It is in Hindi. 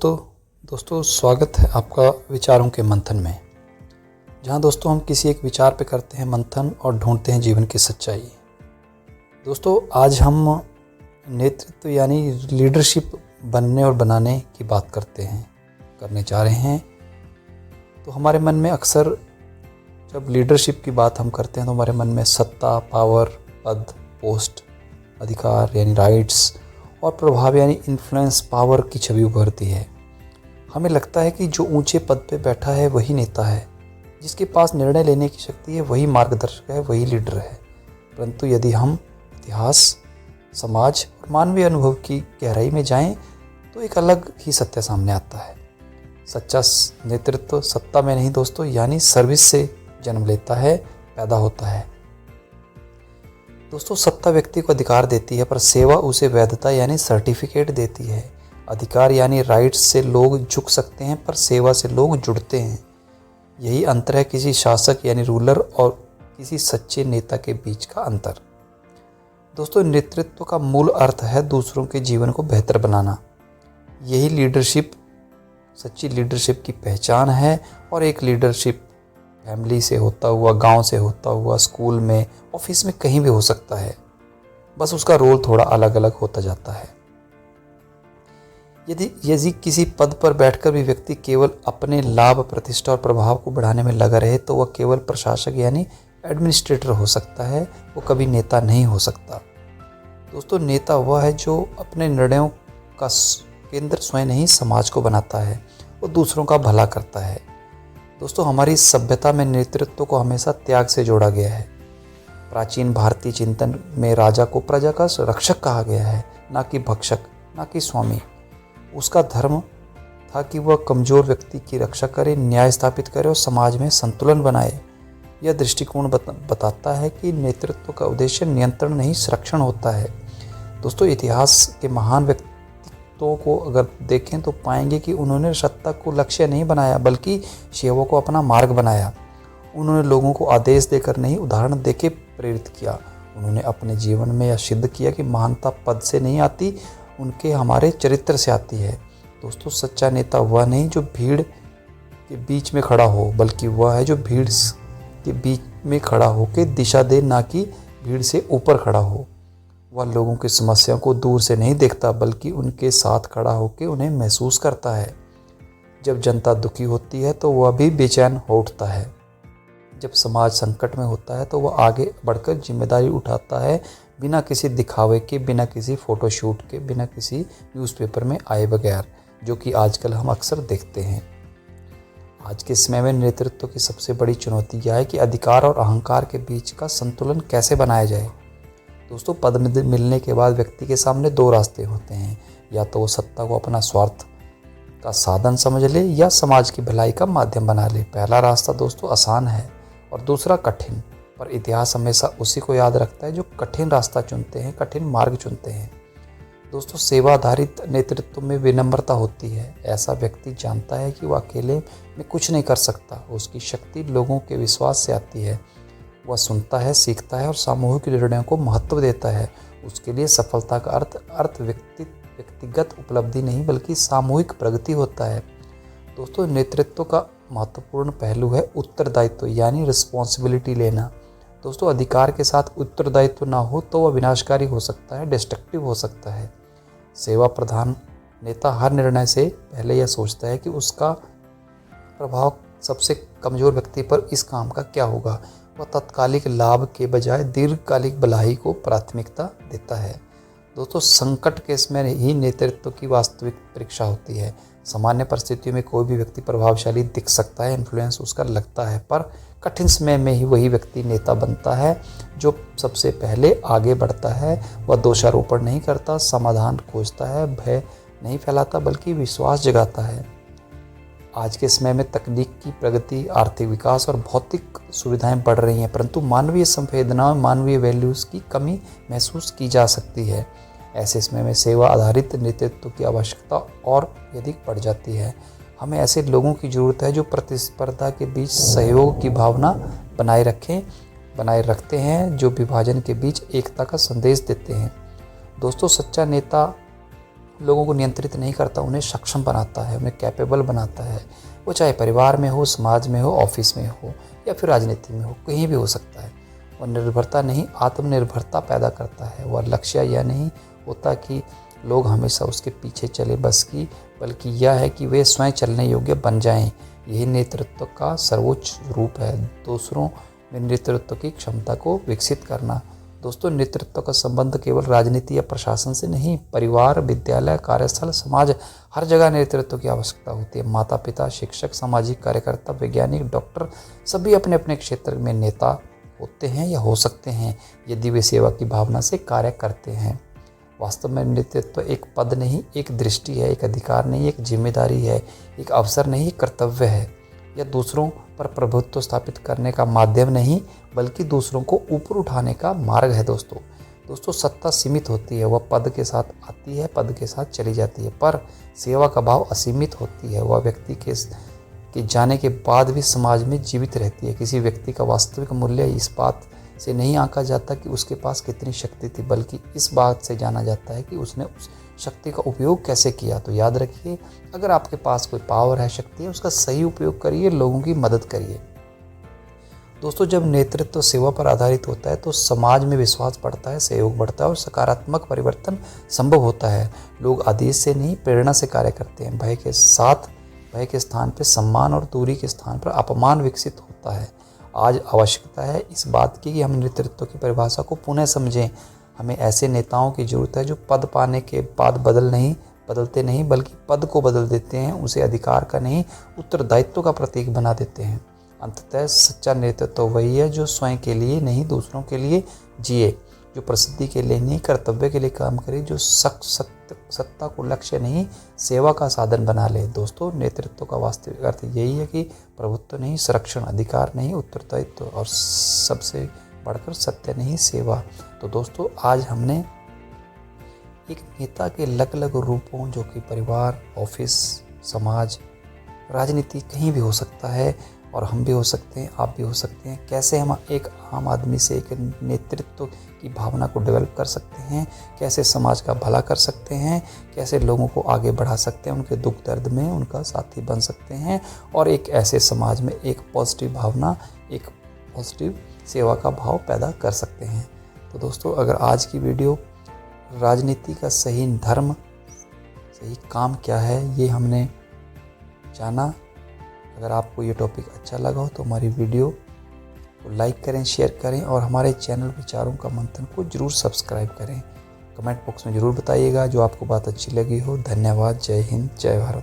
दोस्तों स्वागत है आपका विचारों के मंथन में, जहां दोस्तों हम किसी एक विचार पे करते हैं मंथन और ढूंढते हैं जीवन की सच्चाई। दोस्तों आज हम नेतृत्व यानी लीडरशिप बनने और बनाने की बात करने जा रहे हैं। तो हमारे मन में अक्सर जब लीडरशिप की बात हम करते हैं तो हमारे मन में सत्ता, पावर, पद, पोस्ट, अधिकार यानी राइट्स और प्रभाव यानी इन्फ्लुएंस, पावर की छवि उभरती है। हमें लगता है कि जो ऊंचे पद पे बैठा है वही नेता है, जिसके पास निर्णय लेने की शक्ति है वही मार्गदर्शक है, वही लीडर है। परंतु यदि हम इतिहास, समाज और मानवीय अनुभव की गहराई में जाएं तो एक अलग ही सत्य सामने आता है। सच्चा नेतृत्व सत्ता में नहीं दोस्तों, यानी सर्विस से जन्म लेता है, पैदा होता है। दोस्तों सत्ता व्यक्ति को अधिकार देती है, पर सेवा उसे वैधता यानी सर्टिफिकेट देती है। अधिकार यानी राइट्स से लोग झुक सकते हैं, पर सेवा से लोग जुड़ते हैं। यही अंतर है किसी शासक यानी रूलर और किसी सच्चे नेता के बीच का अंतर। दोस्तों नेतृत्व का मूल अर्थ है दूसरों के जीवन को बेहतर बनाना। यही लीडरशिप, सच्ची लीडरशिप की पहचान है। और एक लीडरशिप फैमिली से होता हुआ, गांव से होता हुआ, स्कूल में, ऑफिस में, कहीं भी हो सकता है। बस उसका रोल थोड़ा अलग अलग होता जाता है। यदि किसी पद पर बैठकर भी व्यक्ति केवल अपने लाभ, प्रतिष्ठा और प्रभाव को बढ़ाने में लगा रहे तो वह केवल प्रशासक यानी एडमिनिस्ट्रेटर हो सकता है, वो कभी नेता नहीं हो सकता। दोस्तों नेता वह है जो अपने निर्णयों का केंद्र स्वयं नहीं समाज को बनाता है, वो दूसरों का भला करता है। दोस्तों हमारी सभ्यता में नेतृत्व को हमेशा त्याग से जोड़ा गया है। प्राचीन भारतीय चिंतन में राजा को प्रजा का रक्षक कहा गया है, ना कि भक्षक, ना कि स्वामी। उसका धर्म था कि वह कमजोर व्यक्ति की रक्षा करे, न्याय स्थापित करे और समाज में संतुलन बनाए। यह दृष्टिकोण बताता है कि नेतृत्व का उद्देश्य नियंत्रण नहीं, संरक्षण होता है। दोस्तों इतिहास के महान व्यक्तित्वों को अगर देखें तो पाएंगे कि उन्होंने सत्ता को लक्ष्य नहीं बनाया, बल्कि सेवा को अपना मार्ग बनाया। उन्होंने लोगों को आदेश देकर नहीं, उदाहरण देके प्रेरित किया। उन्होंने अपने जीवन में यह सिद्ध किया कि महानता पद से नहीं आती, उनके हमारे चरित्र से आती है। दोस्तों सच्चा नेता वह नहीं जो भीड़ के बीच में खड़ा हो, बल्कि वह है जो भीड़ के बीच में खड़ा होकर दिशा दे, ना कि भीड़ से ऊपर खड़ा हो। वह लोगों की समस्याओं को दूर से नहीं देखता, बल्कि उनके साथ खड़ा होकर उन्हें महसूस करता है। जब जनता दुखी होती है तो वह भी बेचैन हो उठता है। जब समाज संकट में होता है तो वह आगे बढ़कर जिम्मेदारी उठाता है, बिना किसी दिखावे के, बिना किसी फोटोशूट के, बिना किसी न्यूज़पेपर में आए बगैर, जो कि आजकल हम अक्सर देखते हैं। आज के समय में नेतृत्व की सबसे बड़ी चुनौती यह है कि अधिकार और अहंकार के बीच का संतुलन कैसे बनाया जाए। दोस्तों पद मिलने के बाद व्यक्ति के सामने दो रास्ते होते हैं, या तो वो सत्ता को अपना स्वार्थ का साधन समझ ले या समाज की भलाई का माध्यम बना ले। पहला रास्ता दोस्तों आसान है और दूसरा कठिन, पर इतिहास हमेशा उसी को याद रखता है जो कठिन रास्ता चुनते हैं, कठिन मार्ग चुनते हैं। दोस्तों सेवा आधारित नेतृत्व में विनम्रता होती है। ऐसा व्यक्ति जानता है कि वह अकेले में कुछ नहीं कर सकता, उसकी शक्ति लोगों के विश्वास से आती है। वह सुनता है, सीखता है और सामूहिक निर्णयों को महत्व देता है। उसके लिए सफलता का अर्थ व्यक्तिगत उपलब्धि नहीं, बल्कि सामूहिक प्रगति होता है। दोस्तों नेतृत्व का महत्वपूर्ण पहलू है उत्तरदायित्व यानी रिस्पॉन्सिबिलिटी लेना। दोस्तों अधिकार के साथ उत्तरदायित्व ना हो तो वह विनाशकारी हो सकता है, डिस्ट्रक्टिव हो सकता है। सेवा प्रधान नेता हर निर्णय से पहले यह सोचता है कि उसका प्रभाव सबसे कमजोर व्यक्ति पर इस काम का क्या होगा। वह तात्कालिक लाभ के बजाय दीर्घकालिक भलाई को प्राथमिकता देता है। दोस्तों संकट के समय ही नेतृत्व की वास्तविक परीक्षा होती है। सामान्य परिस्थितियों में कोई भी व्यक्ति प्रभावशाली दिख सकता है, इन्फ्लुएंस उसका लगता है, पर कठिन समय में ही वही व्यक्ति नेता बनता है जो सबसे पहले आगे बढ़ता है। वह दोषारोपण नहीं करता, समाधान खोजता है, भय नहीं फैलाता, बल्कि विश्वास जगाता है। आज के समय में तकनीक की प्रगति, आर्थिक विकास और भौतिक सुविधाएं बढ़ रही हैं, परंतु मानवीय संवेदना, मानवीय वैल्यूज़ की कमी महसूस की जा सकती है। ऐसे समय में सेवा आधारित नेतृत्व की आवश्यकता और अधिक बढ़ जाती है। हमें ऐसे लोगों की ज़रूरत है जो प्रतिस्पर्धा के बीच सहयोग की भावना बनाए रखते हैं, जो विभाजन के बीच एकता का संदेश देते हैं। दोस्तों सच्चा नेता लोगों को नियंत्रित नहीं करता, उन्हें सक्षम बनाता है, उन्हें कैपेबल बनाता है। वो चाहे परिवार में हो, समाज में हो, ऑफिस में हो या फिर राजनीति में हो, कहीं भी हो सकता है। वह निर्भरता नहीं, आत्मनिर्भरता पैदा करता है। वह लक्ष्य यह नहीं होता कि लोग हमेशा उसके पीछे चले बस की, बल्कि यह है कि वे स्वयं चलने योग्य बन जाएं। यही नेतृत्व का सर्वोच्च रूप है, दूसरों में नेतृत्व की क्षमता को विकसित करना। दोस्तों, नेतृत्व का संबंध केवल राजनीति या प्रशासन से नहीं, परिवार, विद्यालय, कार्यस्थल, समाज, हर जगह नेतृत्व की आवश्यकता होती है। माता पिता, शिक्षक, सामाजिक कार्यकर्ता, वैज्ञानिक, डॉक्टर सभी अपने अपने क्षेत्र में नेता होते हैं या हो सकते हैं, यदि वे सेवा की भावना से कार्य करते हैं। वास्तव में नेतृत्व एक पद नहीं, एक दृष्टि है, एक अधिकार नहीं, एक जिम्मेदारी है, एक अवसर नहीं, एक कर्तव्य है। यह दूसरों पर प्रभुत्व स्थापित करने का माध्यम नहीं, बल्कि दूसरों को ऊपर उठाने का मार्ग है। दोस्तों, सत्ता सीमित होती है, वह पद के साथ आती है, पद के साथ चली जाती है, पर सेवा का भाव असीमित होती है। वह व्यक्ति के जाने के बाद भी समाज में जीवित रहती है। किसी व्यक्ति का वास्तविक मूल्य इस बात से नहीं आंका जाता कि उसके पास कितनी शक्ति थी, बल्कि इस बात से जाना जाता है कि उसने उस शक्ति का उपयोग कैसे किया। तो याद रखिए, अगर आपके पास कोई पावर है, शक्ति है, उसका सही उपयोग करिए, लोगों की मदद करिए। दोस्तों, जब नेतृत्व सेवा पर आधारित होता है तो समाज में विश्वास बढ़ता है, सहयोग बढ़ता है और सकारात्मक परिवर्तन संभव होता है। लोग आदेश से नहीं, प्रेरणा से कार्य करते हैं। भय के स्थान पर सम्मान और दूरी के स्थान पर अपमान विकसित होता है। आज आवश्यकता है इस बात की कि हम नेतृत्व की परिभाषा को पुनः समझें। हमें ऐसे नेताओं की जरूरत है जो पद पाने के बाद बदलते नहीं, बल्कि पद को बदल देते हैं, उसे अधिकार का नहीं, उत्तरदायित्व का प्रतीक बना देते हैं। अंततः सच्चा नेतृत्व वही है जो स्वयं के लिए नहीं, दूसरों के लिए जिए, जो प्रसिद्धि के लिए नहीं, कर्तव्य के लिए काम करे, जो सत्ता को लक्ष्य नहीं, सेवा का साधन बना ले। दोस्तों, नेतृत्व का वास्तविक अर्थ यही है कि प्रभुत्व नहीं, संरक्षण, अधिकार नहीं, उत्तरदायित्व और सबसे बढ़कर सत्य नहीं, सेवा। तो दोस्तों, आज हमने एक नेता के अलग अलग रूपों, जो कि परिवार, ऑफिस, समाज, राजनीति, कहीं भी हो सकता है और हम भी हो सकते हैं, आप भी हो सकते हैं, कैसे हम एक आम आदमी से एक नेतृत्व की भावना को डेवलप कर सकते हैं, कैसे समाज का भला कर सकते हैं, कैसे लोगों को आगे बढ़ा सकते हैं, उनके दुख दर्द में उनका साथी बन सकते हैं और एक ऐसे समाज में एक पॉजिटिव भावना, एक पॉजिटिव सेवा का भाव पैदा कर सकते हैं। तो दोस्तों, अगर आज की वीडियो राजनीति का सही धर्म, सही काम क्या है, ये हमने जाना। अगर आपको ये टॉपिक अच्छा लगा हो तो हमारी वीडियो को लाइक करें, शेयर करें और हमारे चैनल विचारों का मंथन को जरूर सब्सक्राइब करें। कमेंट बॉक्स में ज़रूर बताइएगा जो आपको बात अच्छी लगी हो। धन्यवाद। जय हिंद, जय भारत।